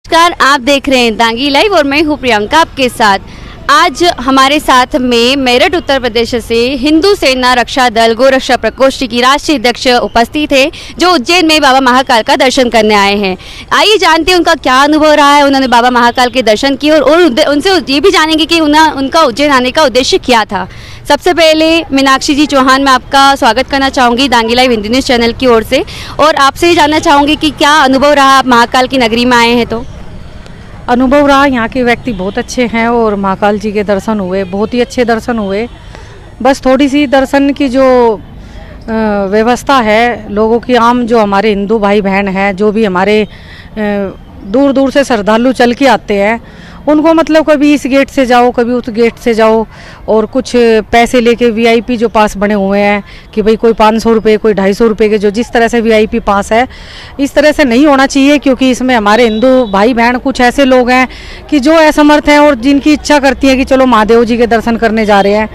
नमस्कार, आप देख रहे हैं दांगी लाइव और मैं हूं प्रियंका आपके साथ। आज हमारे साथ में मेरठ उत्तर प्रदेश से हिंदू सेना रक्षा दल गोरक्षा प्रकोष्ठ की राष्ट्रीय अध्यक्ष उपस्थित है, जो उज्जैन में बाबा महाकाल का दर्शन करने आए हैं। आइए जानते हैं उनका क्या अनुभव रहा है, उन्होंने बाबा महाकाल के दर्शन किए और उनसे ये भी जानेंगे कि उनका उज्जैन आने का उद्देश्य क्या था। सबसे पहले मीनाक्षी जी चौहान, मैं आपका स्वागत करना चाहूँगी Dangi live Hindi news channel की ओर से, और आपसे ही जानना चाहूँगी कि क्या अनुभव रहा, आप महाकाल की नगरी में आए हैं तो। अनुभव रहा, यहाँ के व्यक्ति बहुत अच्छे हैं और महाकाल जी के दर्शन हुए, बहुत ही अच्छे दर्शन हुए। बस थोड़ी सी दर्शन की जो व्यवस्था है लोगों की, आम जो हमारे हिंदू भाई बहन हैं, जो भी हमारे दूर दूर से श्रद्धालु चल के आते हैं, उनको मतलब कभी इस गेट से जाओ कभी उस गेट से जाओ, और कुछ पैसे लेके वीआईपी जो पास बने हुए हैं कि भाई कोई 500 रुपये कोई 250 रुपये के, जो जिस तरह से वीआईपी पास है, इस तरह से नहीं होना चाहिए। क्योंकि इसमें हमारे हिंदू भाई बहन कुछ ऐसे लोग हैं कि जो असमर्थ हैं और जिनकी इच्छा करती है कि चलो महादेव जी के दर्शन करने जा रहे हैं,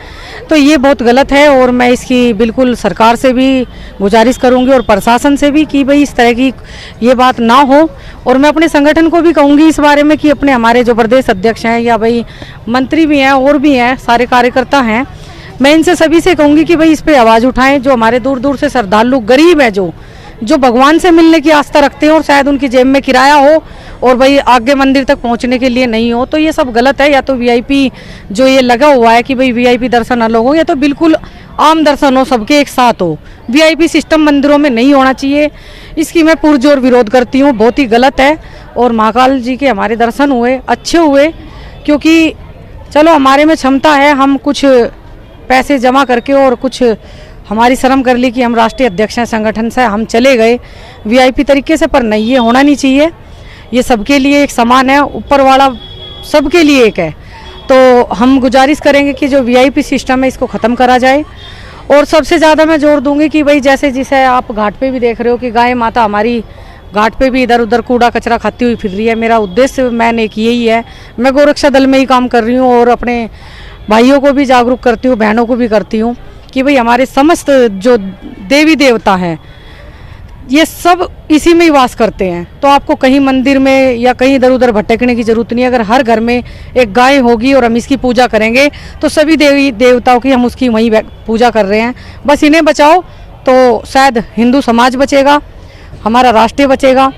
तो ये बहुत गलत है। और मैं इसकी बिल्कुल सरकार से भी गुजारिश करूँगी और प्रशासन से भी कि भाई इस तरह की ये बात ना हो। और मैं अपने संगठन को भी कहूँगी इस बारे में कि अपने हमारे जो प्रदेश अध्यक्ष हैं या भाई मंत्री भी हैं और भी हैं, सारे कार्यकर्ता हैं, मैं इनसे सभी से कहूँगी कि भाई इस पे आवाज़ उठाएं। जो हमारे दूर दूर से श्रद्धालु गरीब हैं, जो भगवान से मिलने की आस्था रखते हैं और शायद उनकी जेब में किराया हो और भाई आगे मंदिर तक पहुंचने के लिए नहीं हो, तो ये सब गलत है। या तो वीआईपी जो ये लगा हुआ है कि भाई वीआईपी दर्शन अलग हो, या तो बिल्कुल आम दर्शन हो, सबके एक साथ हो। वीआईपी सिस्टम मंदिरों में नहीं होना चाहिए, इसकी मैं पुरजोर विरोध करती हूँ, बहुत ही गलत है। और महाकाल जी के हमारे दर्शन हुए, अच्छे हुए, क्योंकि चलो हमारे में क्षमता है, हम कुछ पैसे जमा करके और कुछ हमारी शर्म कर ली कि हम राष्ट्रीय अध्यक्ष हैं संगठन से, हम चले गए वीआईपी तरीके से, पर नहीं, ये होना नहीं चाहिए। ये सबके लिए एक समान है, ऊपर वाला सबके लिए एक है। तो हम गुजारिश करेंगे कि जो वीआईपी सिस्टम है इसको ख़त्म करा जाए। और सबसे ज़्यादा मैं जोर दूंगी कि भाई जैसे आप घाट पे भी देख रहे हो कि गाय माता हमारी घाट पे भी इधर उधर कूड़ा कचरा खाती हुई फिर रही है। मेरा उद्देश्य मैंने एक यही है, मैं गोरक्षा दल में ही काम कर रही हूँ और अपने भाइयों को भी जागरूक करती हूँ, बहनों को भी करती हूँ कि भाई हमारे समस्त जो देवी देवता हैं ये सब इसी में ही वास करते हैं। तो आपको कहीं मंदिर में या कहीं इधर उधर भटकने की जरूरत नहीं है। अगर हर घर में एक गाय होगी और हम इसकी पूजा करेंगे तो सभी देवी देवताओं की हम उसकी वहीं पूजा कर रहे हैं। बस इन्हें बचाओ तो शायद हिंदू समाज बचेगा, हमारा राष्ट्र बचेगा,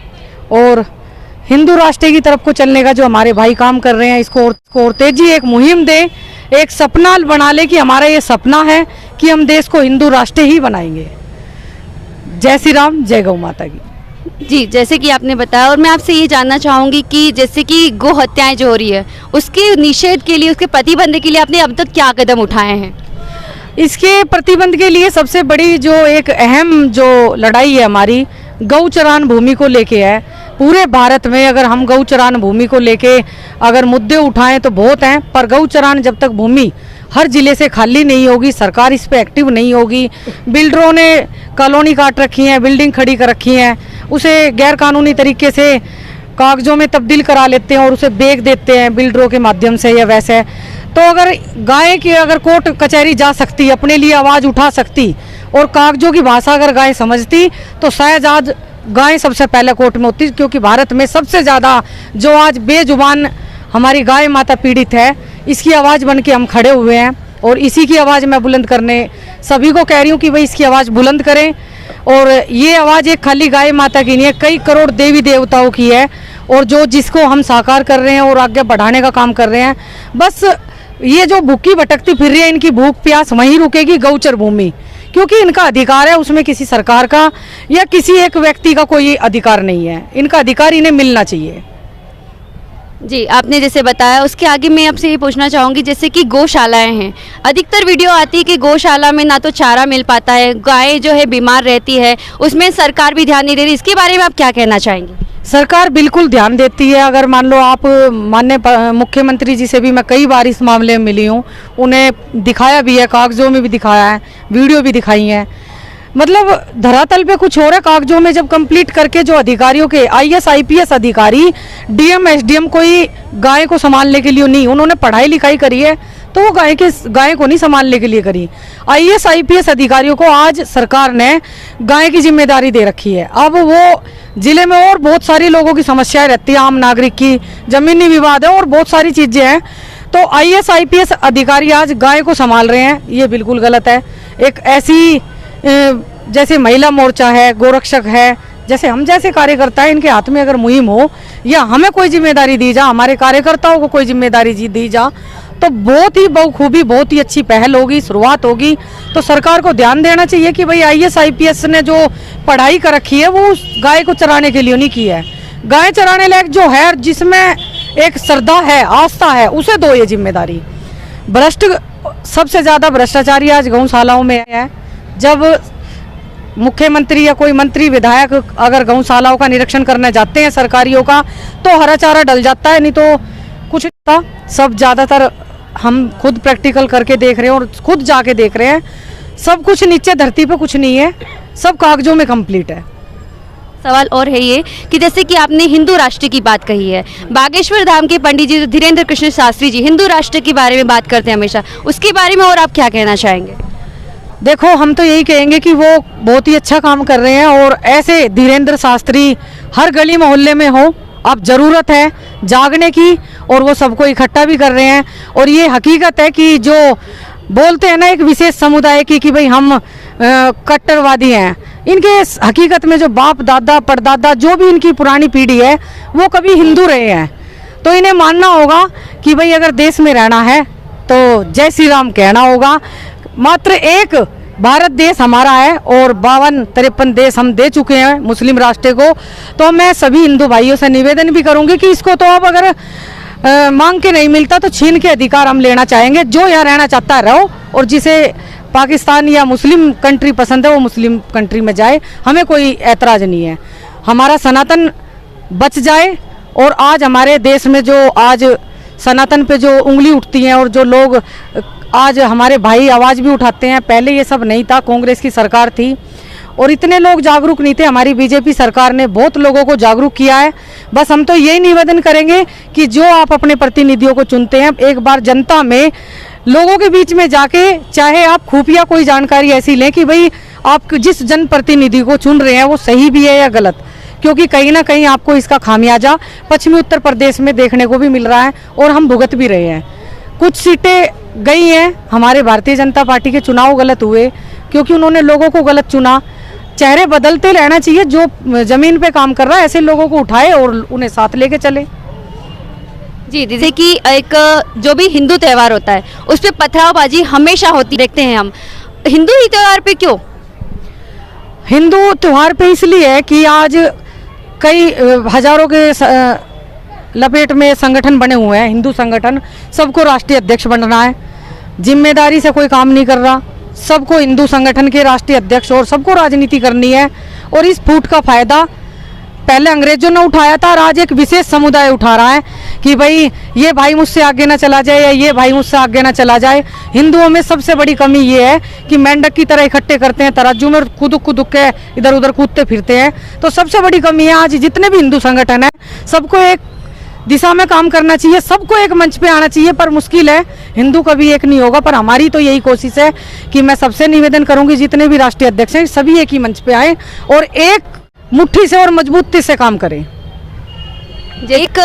और हिंदू राष्ट्र की तरफ को चलने का जो हमारे भाई काम कर रहे हैं इसको और तेजी एक मुहिम दे, एक सपना बना ले कि हमारा ये सपना है कि हम देश को हिंदू राष्ट्र ही बनाएंगे। जय श्री राम, जय गौ माता की। जी, जैसे कि आपने बताया, और मैं आपसे ये जानना चाहूँगी कि जैसे कि गो हत्याएं जो हो रही है उसके निषेध के लिए, उसके प्रतिबंध के लिए आपने अब तक क्या कदम उठाए हैं? इसके प्रतिबंध के लिए सबसे बड़ी जो एक अहम जो लड़ाई है हमारी गौचरान भूमि को लेके है। पूरे भारत में अगर हम गौचरान भूमि को लेके अगर मुद्दे उठाएं तो बहुत हैं, पर गौचरान जब तक भूमि हर जिले से खाली नहीं होगी, सरकार इस पे एक्टिव नहीं होगी, बिल्डरों ने कॉलोनी काट रखी है, बिल्डिंग खड़ी कर रखी है, उसे गैर कानूनी तरीके से कागजों में तब्दील करा लेते हैं और उसे बेच देते हैं बिल्डरों के माध्यम से या वैसे। तो अगर गाय की अगर कोर्ट कचहरी जा सकती, अपने लिए आवाज़ उठा सकती और कागजों की भाषा अगर गाय समझती तो शायद आज गाय सबसे पहले कोर्ट में होती। क्योंकि भारत में सबसे ज़्यादा जो आज बेजुबान हमारी गाय माता पीड़ित है, इसकी आवाज़ बन के हम खड़े हुए हैं और इसी की आवाज़ मैं बुलंद करने सभी को कह रही हूँ कि भाई इसकी आवाज़ बुलंद करें। और ये आवाज़ एक खाली गाय माता की नहीं है, कई करोड़ देवी देवताओं की है, और जिसको हम साकार कर रहे हैं और आगे बढ़ाने का काम कर रहे हैं। बस ये जो भूखी भटकती फिर रही है, इनकी भूख प्यास वहीं रुकेगी गौचर भूमि, क्योंकि इनका अधिकार है, उसमें किसी सरकार का या किसी एक व्यक्ति का कोई अधिकार नहीं है। इनका अधिकार इन्हें मिलना चाहिए। जी, आपने जैसे बताया, उसके आगे मैं आपसे ये पूछना चाहूँगी, जैसे कि गौशालाएं हैं, अधिकतर वीडियो आती है कि गौशाला में ना तो चारा मिल पाता है, गाय जो है बीमार रहती है, उसमें सरकार भी ध्यान नहीं दे रही। इसके बारे में आप क्या कहना चाहेंगे? सरकार बिल्कुल ध्यान देती है। अगर मान लो आप माननीय मुख्यमंत्री जी से भी मैं कई बार इस मामले में मिली हूँ, उन्हें दिखाया भी है, कागजों में भी दिखाया है, वीडियो भी दिखाई है। मतलब धरातल पे कुछ हो रहा है, कागजों में जब कंप्लीट करके जो अधिकारियों के आईएएस आईपीएस अधिकारी डीएम एसडीएम कोई गाय को संभालने के लिए नहीं, उन्होंने पढ़ाई लिखाई करी है तो वो गाय को नहीं संभालने के लिए करी। आईएएस आईपीएस अधिकारियों को आज सरकार ने गाय की जिम्मेदारी दे रखी है। अब वो जिले में और बहुत सारी लोगों की समस्याएं रहती है, आम नागरिक की, जमीनी विवाद है और बहुत सारी चीजें हैं। तो आईएएस आईपीएस अधिकारी आज गाय को संभाल रहे हैं, ये बिल्कुल गलत है। एक ऐसी जैसे महिला मोर्चा है, गोरक्षक है, जैसे हम जैसे कार्यकर्ता है, इनके हाथ में अगर मुहिम हो या हमें कोई जिम्मेदारी दी जा, हमारे कार्यकर्ताओं को कोई जिम्मेदारी दी जा, तो बहुत ही बखूबी बहुत ही अच्छी पहल होगी, शुरुआत होगी। तो सरकार को ध्यान देना चाहिए कि भाई आईएएस आईपीएस ने जो पढ़ाई कर रखी है वो उस गाय को चराने के लिए नहीं की है। गाय चराने लायक जो है, जिसमें एक श्रद्धा है, आस्था है, उसे दो ये जिम्मेदारी। सबसे ज्यादा भ्रष्टाचारी आज गौशालाओं में है। जब मुख्यमंत्री या कोई मंत्री विधायक अगर गौशालाओं का निरीक्षण करने जाते हैं सरकारियों का, तो हरा चारा डल जाता है, नहीं तो कुछ था। सब ज्यादातर हम खुद प्रैक्टिकल करके देख रहे हैं और खुद जाके देख रहे हैं, सब कुछ नीचे धरती पे कुछ नहीं है, सब कागजों में कंप्लीट है। सवाल और है ये कि जैसे कि आपने हिंदू राष्ट्र की बात कही है, बागेश्वर धाम के पंडित जी धीरेन्द्र कृष्ण शास्त्री जी हिंदू राष्ट्र के बारे में बात करते हैं हमेशा, उसके बारे में और आप क्या कहना चाहेंगे? देखो, हम तो यही कहेंगे कि वो बहुत ही अच्छा काम कर रहे हैं और ऐसे धीरेन्द्र शास्त्री हर गली मोहल्ले में हो। अब ज़रूरत है जागने की और वो सबको इकट्ठा भी कर रहे हैं। और ये हकीकत है कि जो बोलते हैं ना एक विशेष समुदाय की कि भाई हम कट्टरवादी हैं, इनके हकीकत में जो बाप दादा परदादा जो भी इनकी पुरानी पीढ़ी है वो कभी हिंदू रहे हैं। तो इन्हें मानना होगा कि भाई अगर देश में रहना है तो जय श्री राम कहना होगा। मात्र एक भारत देश हमारा है और 52-53 देश हम दे चुके हैं मुस्लिम राष्ट्र को। तो मैं सभी हिंदू भाइयों से निवेदन भी करूंगी कि इसको तो अब अगर मांग के नहीं मिलता तो छीन के अधिकार हम लेना चाहेंगे। जो यहाँ रहना चाहता है रहो, और जिसे पाकिस्तान या मुस्लिम कंट्री पसंद है वो मुस्लिम कंट्री में जाए, हमें कोई ऐतराज़ नहीं है। हमारा सनातन बच जाए। और आज हमारे देश में जो आज सनातन पे जो उंगली उठती है और जो लोग आज हमारे भाई आवाज़ भी उठाते हैं, पहले ये सब नहीं था, कांग्रेस की सरकार थी और इतने लोग जागरूक नहीं थे। हमारी बीजेपी सरकार ने बहुत लोगों को जागरूक किया है। बस हम तो यही निवेदन करेंगे कि जो आप अपने प्रतिनिधियों को चुनते हैं, एक बार जनता में लोगों के बीच में जाके, चाहे आप खुफिया कोई जानकारी ऐसी लें कि भाई आप जिस जनप्रतिनिधि को चुन रहे हैं वो सही भी है या गलत, क्योंकि कहीं ना कहीं आपको इसका खामियाजा पश्चिमी उत्तर प्रदेश में देखने को भी मिल रहा है और हम भुगत भी रहे हैं। कुछ सीटें गई हैं, हमारे भारतीय जनता पार्टी के चुनाव गलत हुए क्योंकि उन्होंने लोगों को गलत चुना। चेहरे बदलते रहना चाहिए, जो जमीन पे काम कर रहा है ऐसे लोगों को उठाए और उन्हें साथ लेके चले। जी, जैसे कि एक जो भी हिंदू त्यौहार होता है उस पर पथरावबाजी हमेशा होती देखते हैं हम, हिंदू ही त्यौहार पे क्यों? हिंदू त्यौहार पे इसलिए है कि आज कई हजारों के लपेट में संगठन बने हुए हैं, हिंदू संगठन, सबको राष्ट्रीय अध्यक्ष बनना है, जिम्मेदारी से कोई काम नहीं कर रहा, सबको हिंदू संगठन के राष्ट्रीय अध्यक्ष और सबको राजनीति करनी है। और इस फूट का फायदा पहले अंग्रेजों ने उठाया था और आज एक विशेष समुदाय उठा रहा है कि भाई ये भाई मुझसे आगे ना चला जाए या ये भाई मुझसे आगे ना चला जाए। हिंदुओं में सबसे बड़ी कमी ये है कि मेंढक की तरह इकट्ठे करते हैं तराजू में और खुद के इधर उधर कूदते फिरते हैं। तो सबसे बड़ी कमी है आज जितने भी हिंदू संगठन है, सबको एक दिशा में काम करना चाहिए, सबको एक मंच पे आना चाहिए। पर मुश्किल है, हिंदू कभी एक नहीं होगा। पर हमारी तो यही कोशिश है कि मैं सबसे निवेदन करूंगी जितने भी राष्ट्रीय अध्यक्ष हैं सभी एक ही मंच पे आए और एक मुट्ठी से और मजबूती से काम करें। एक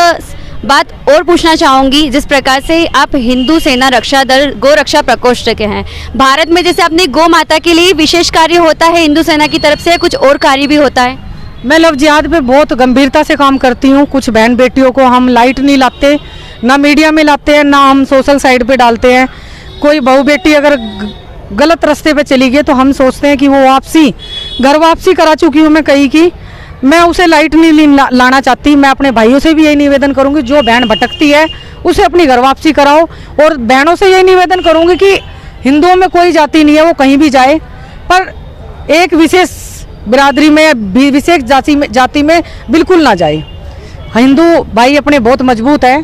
बात और पूछना चाहूंगी, जिस प्रकार से आप हिंदू सेना रक्षा दल गो रक्षा प्रकोष्ठ के हैं, भारत में जैसे अपनी गौ माता के लिए विशेष कार्य होता है हिंदू सेना की तरफ से, कुछ और कार्य भी होता है? मैं लव जिहाद पे बहुत गंभीरता से काम करती हूँ। कुछ बहन बेटियों को हम लाइट नहीं लाते, ना मीडिया में लाते हैं, ना हम सोशल साइट पे डालते हैं। कोई बहू बेटी अगर गलत रास्ते पे चली गई तो हम सोचते हैं कि वो घर वापसी करा चुकी हूँ मैं कहीं की, मैं उसे लाइट नहीं लाना चाहती। मैं अपने भाइयों से भी यही निवेदन करूँगी, जो बहन भटकती है उसे अपनी घर वापसी कराओ। और बहनों से यही निवेदन करूँगी कि हिंदुओं में कोई जाति नहीं है, वो कहीं भी जाए, पर एक विशेष बिरादरी में, विशेष जाति में बिल्कुल ना जाए। हिंदू भाई अपने बहुत मजबूत हैं,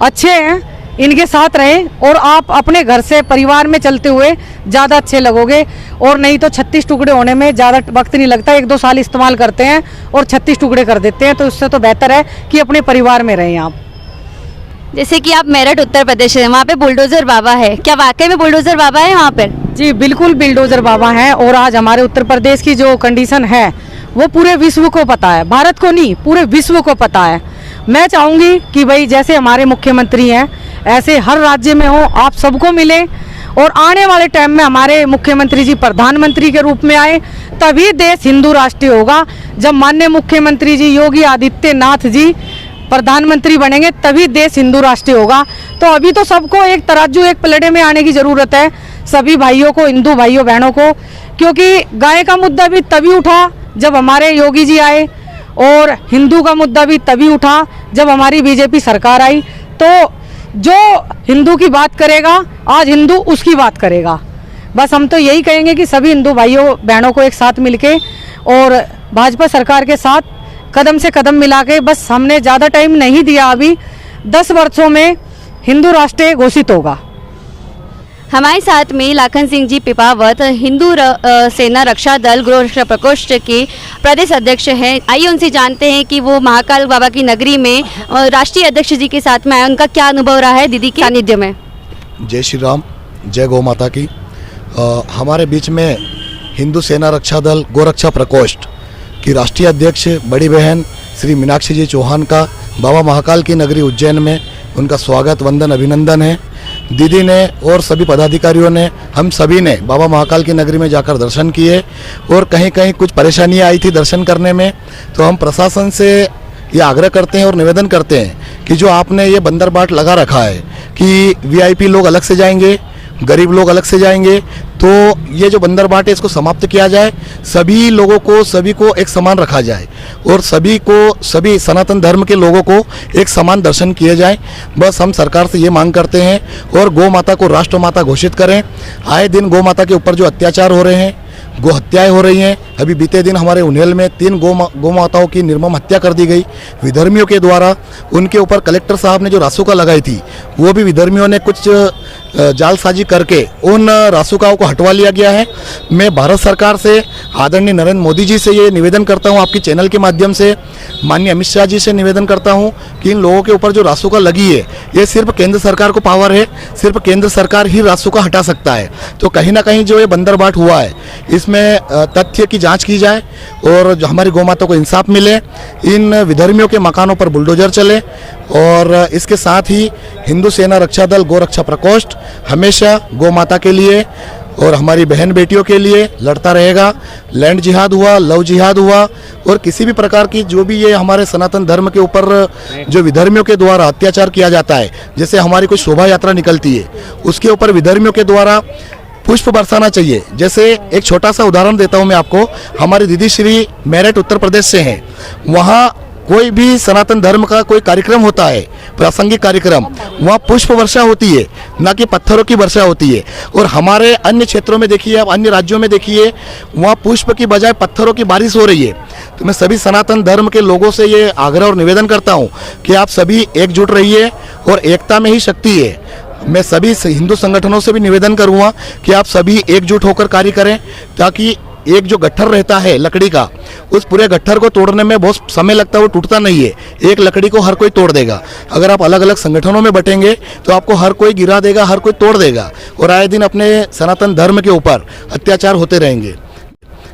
अच्छे हैं, इनके साथ रहें और आप अपने घर से परिवार में चलते हुए ज़्यादा अच्छे लगोगे। और नहीं तो 36 टुकड़े होने में ज़्यादा वक्त नहीं लगता, 1-2 साल इस्तेमाल करते हैं और 36 टुकड़े कर देते हैं। तो उससे तो बेहतर है कि अपने परिवार में रहें आप। जैसे कि आप मेरठ उत्तर प्रदेश है, वहाँ पे बुलडोजर बाबा है, क्या वाकई में बुलडोजर बाबा है वहाँ पर? जी बिल्कुल बिल्डोजर बाबा हैं। और आज हमारे उत्तर प्रदेश की जो कंडीशन है वो पूरे विश्व को पता है, भारत को नहीं पूरे विश्व को पता है। मैं चाहूँगी कि भाई जैसे हमारे मुख्यमंत्री हैं ऐसे हर राज्य में हो, आप सबको मिले और आने वाले टाइम में हमारे मुख्यमंत्री जी प्रधानमंत्री के रूप में आए, तभी देश हिंदू राष्ट्र होगा। जब माननीय मुख्यमंत्री जी योगी आदित्यनाथ जी प्रधानमंत्री बनेंगे तभी देश हिंदू राष्ट्र होगा। तो अभी तो सबको एक तराजू एक पलड़े में आने की ज़रूरत है, सभी भाइयों को, हिंदू भाइयों बहनों को, क्योंकि गाय का मुद्दा भी तभी उठा जब हमारे योगी जी आए और हिंदू का मुद्दा भी तभी उठा जब हमारी बीजेपी सरकार आई। तो जो हिंदू की बात करेगा आज हिंदू उसकी बात करेगा। बस हम तो यही कहेंगे कि सभी हिंदू भाइयों बहनों को एक साथ मिलके और भाजपा सरकार के साथ कदम से कदम मिला के, बस हमने ज़्यादा टाइम नहीं दिया, अभी 10 वर्षों में हिंदू राष्ट्र घोषित होगा। हमारे साथ में लाखन सिंह जी पिपावत हिंदू सेना रक्षा दल गृह रक्षा प्रकोष्ठ के प्रदेश अध्यक्ष हैं। आइए उनसे जानते हैं कि वो महाकाल बाबा की नगरी में राष्ट्रीय अध्यक्ष जी के साथ में आए, उनका क्या अनुभव रहा है दीदी के सानिध्य में। जय श्री राम, जय गौ माता की। हमारे बीच में हिंदू सेना रक्षा दल गोरक्षा प्रकोष्ठ की राष्ट्रीय अध्यक्ष बड़ी बहन श्री मीनाक्षी जी चौहान का बाबा महाकाल की नगरी उज्जैन में उनका स्वागत वंदन अभिनंदन है। दीदी ने और सभी पदाधिकारियों ने, हम सभी ने बाबा महाकाल की नगरी में जाकर दर्शन किए और कहीं कहीं कुछ परेशानियां आई थी दर्शन करने में। तो हम प्रशासन से ये आग्रह करते हैं और निवेदन करते हैं कि जो आपने ये बंदर बाट लगा रखा है कि वीआईपी लोग अलग से जाएंगे, गरीब लोग अलग से जाएंगे, तो ये जो बंदर बाट है इसको समाप्त किया जाए, सभी लोगों को, सभी को एक समान रखा जाए और सभी को, सभी सनातन धर्म के लोगों को एक समान दर्शन किए जाए। बस हम सरकार से ये मांग करते हैं और गौ माता को राष्ट्र माता घोषित करें। आए दिन गौ माता के ऊपर जो अत्याचार हो रहे हैं, गौ हत्याएं हो रही हैं, अभी बीते दिन हमारे उन्हेल में 3 गौ माताओं की निर्मम हत्या कर दी गई विधर्मियों के द्वारा। उनके ऊपर कलेक्टर साहब ने जो रासुका लगाई थी वो भी विधर्मियों ने कुछ जालसाजी करके उन रासुकाओं को हटवा लिया गया है। मैं भारत सरकार से, आदरणीय नरेंद्र मोदी जी से ये निवेदन करता हूँ, आपकी चैनल के माध्यम से माननीय अमित शाह जी से निवेदन करता हूँ कि इन लोगों के ऊपर जो रासुका लगी है ये सिर्फ केंद्र सरकार को पावर है, सिर्फ केंद्र सरकार ही रासुका हटा सकता है। तो कहीं ना कहीं जो ये बंदरबाट हुआ है इसमें तथ्य की जांच की जाए और जो हमारी गौ माता को इंसाफ मिले, इन विधर्मियों के मकानों पर बुलडोजर चले। और इसके साथ ही हिंदू सेना रक्षा दल गौ रक्षा प्रकोष्ठ हमेशा गौ माता के लिए और हमारी बहन बेटियों के लिए लड़ता रहेगा। लैंड जिहाद हुआ, लव जिहाद हुआ और किसी भी प्रकार की जो भी ये हमारे सनातन धर्म के ऊपर जो विधर्मियों के द्वारा अत्याचार किया जाता है, जैसे हमारी कोई शोभा यात्रा निकलती है उसके ऊपर विधर्मियों के द्वारा पुष्प बरसाना चाहिए। जैसे एक छोटा सा उदाहरण देता हूँ मैं आपको, हमारी दीदी श्री मेरठ उत्तर प्रदेश से हैं, वहाँ कोई भी सनातन धर्म का कोई कार्यक्रम होता है, प्रासंगिक कार्यक्रम, वहाँ पुष्प वर्षा होती है, ना कि पत्थरों की वर्षा होती है। और हमारे अन्य क्षेत्रों में देखिए, आप अन्य राज्यों में देखिए, वहाँ पुष्प की बजाय पत्थरों की बारिश हो रही है। तो मैं सभी सनातन धर्म के लोगों से ये आग्रह और निवेदन करता हूँ कि आप सभी एकजुट रहिए और एकता में ही शक्ति है। मैं सभी हिंदू संगठनों से भी निवेदन करूँगा कि आप सभी एकजुट होकर कार्य करें, ताकि एक जो गट्ठर रहता है लकड़ी का, उस पूरे गट्ठर को तोड़ने में बहुत समय लगता है, वो टूटता नहीं है। एक लकड़ी को हर कोई तोड़ देगा। अगर आप अलग अलग संगठनों में बटेंगे तो आपको हर कोई गिरा देगा, हर कोई तोड़ देगा और आए दिन अपने सनातन धर्म के ऊपर अत्याचार होते रहेंगे।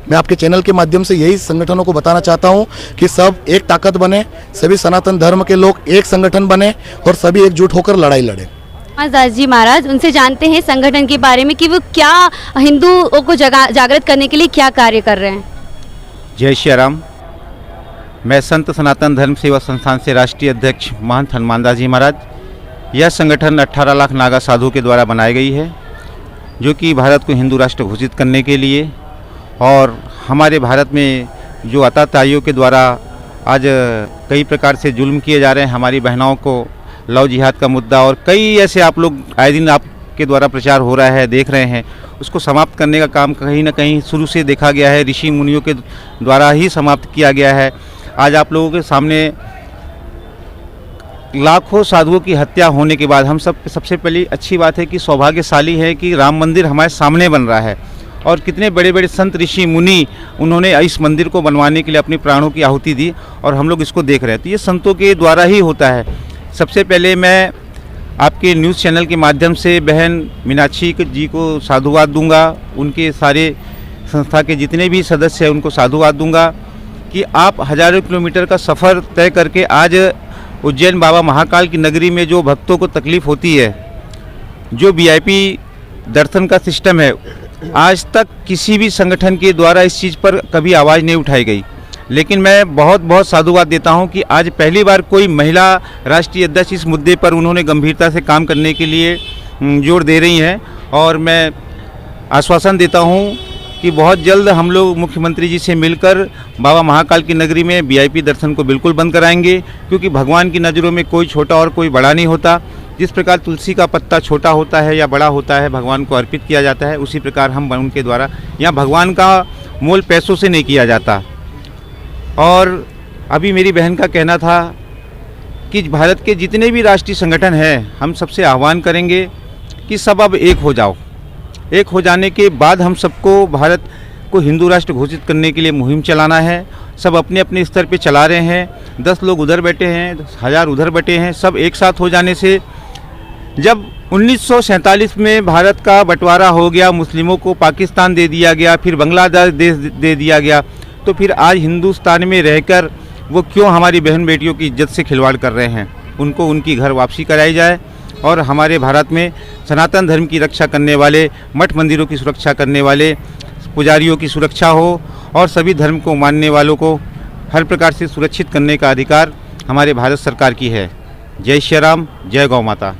मैं आपके चैनल के माध्यम से यही संगठनों को बताना चाहता हूँ कि सब एक ताकत बने, सभी सनातन धर्म के लोग एक संगठन बने और सभी एकजुट होकर लड़ाई लड़े। दास जी महाराज, उनसे जानते हैं संगठन के बारे में कि वो क्या हिंदुओं को जागृत करने के लिए क्या कार्य कर रहे हैं। जय श्री राम। मैं संत सनातन धर्म सेवा संस्थान से राष्ट्रीय अध्यक्ष महंत हनुमान दास जी महाराज। यह संगठन 18 लाख नागा साधु के द्वारा बनाई गई है, जो कि भारत को हिंदू राष्ट्र घोषित करने के लिए, और हमारे भारत में जो अत्याचारियों के द्वारा आज कई प्रकार से जुल्म किए जा रहे हैं, हमारी बहनों को लव जिहाद का मुद्दा और कई ऐसे आप लोग आए दिन आपके द्वारा प्रचार हो रहा है, देख रहे हैं, उसको समाप्त करने का काम कहीं ना कहीं शुरू से देखा गया है, ऋषि मुनियों के द्वारा ही समाप्त किया गया है। आज आप लोगों के सामने लाखों साधुओं की हत्या होने के बाद हम सबसे पहली अच्छी बात है कि सौभाग्यशाली है कि राम मंदिर हमारे सामने बन रहा है और कितने बड़े बड़े संत ऋषि मुनि उन्होंने इस मंदिर को बनवाने के लिए अपनी प्राणों की आहुति दी और हम लोग इसको देख रहे हैं। तो ये संतों के द्वारा ही होता है। सबसे पहले मैं आपके न्यूज़ चैनल के माध्यम से बहन मीनाक्षी जी को साधुवाद दूंगा, उनके सारे संस्था के जितने भी सदस्य हैं उनको साधुवाद दूंगा कि आप हज़ारों किलोमीटर का सफ़र तय करके आज उज्जैन बाबा महाकाल की नगरी में जो भक्तों को तकलीफ़ होती है, जो वीआईपी दर्शन का सिस्टम है, आज तक किसी भी संगठन के द्वारा इस चीज़ पर कभी आवाज़ नहीं उठाई गई। लेकिन मैं बहुत बहुत साधुवाद देता हूं कि आज पहली बार कोई महिला राष्ट्रीय अध्यक्ष इस मुद्दे पर उन्होंने गंभीरता से काम करने के लिए जोर दे रही हैं और मैं आश्वासन देता हूं कि बहुत जल्द हम लोग मुख्यमंत्री जी से मिलकर बाबा महाकाल की नगरी में वीआईपी दर्शन को बिल्कुल बंद कराएंगे, क्योंकि भगवान की नज़रों में कोई छोटा और कोई बड़ा नहीं होता। जिस प्रकार तुलसी का पत्ता छोटा होता है या बड़ा होता है, भगवान को अर्पित किया जाता है, उसी प्रकार हम उनके द्वारा यहाँ भगवान का मोल पैसों से नहीं किया जाता। और अभी मेरी बहन का कहना था कि भारत के जितने भी राष्ट्रीय संगठन हैं, हम सबसे आह्वान करेंगे कि सब अब एक हो जाओ। एक हो जाने के बाद हम सबको भारत को हिंदू राष्ट्र घोषित करने के लिए मुहिम चलाना है। सब अपने अपने स्तर पे चला रहे हैं, 10 लोग उधर बैठे हैं, 1000 उधर बैठे हैं। सब एक साथ हो जाने से जब 1947 में भारत का बंटवारा हो गया, मुस्लिमों को पाकिस्तान दे दिया गया, फिर बांग्लादेश दे दिया गया, तो फिर आज हिंदुस्तान में रहकर वो क्यों हमारी बहन बेटियों की इज्जत से खिलवाड़ कर रहे हैं। उनको उनकी घर वापसी कराई जाए और हमारे भारत में सनातन धर्म की रक्षा करने वाले, मठ मंदिरों की सुरक्षा करने वाले पुजारियों की सुरक्षा हो और सभी धर्म को मानने वालों को हर प्रकार से सुरक्षित करने का अधिकार हमारे भारत सरकार की है। जय श्री राम, जय गौ माता।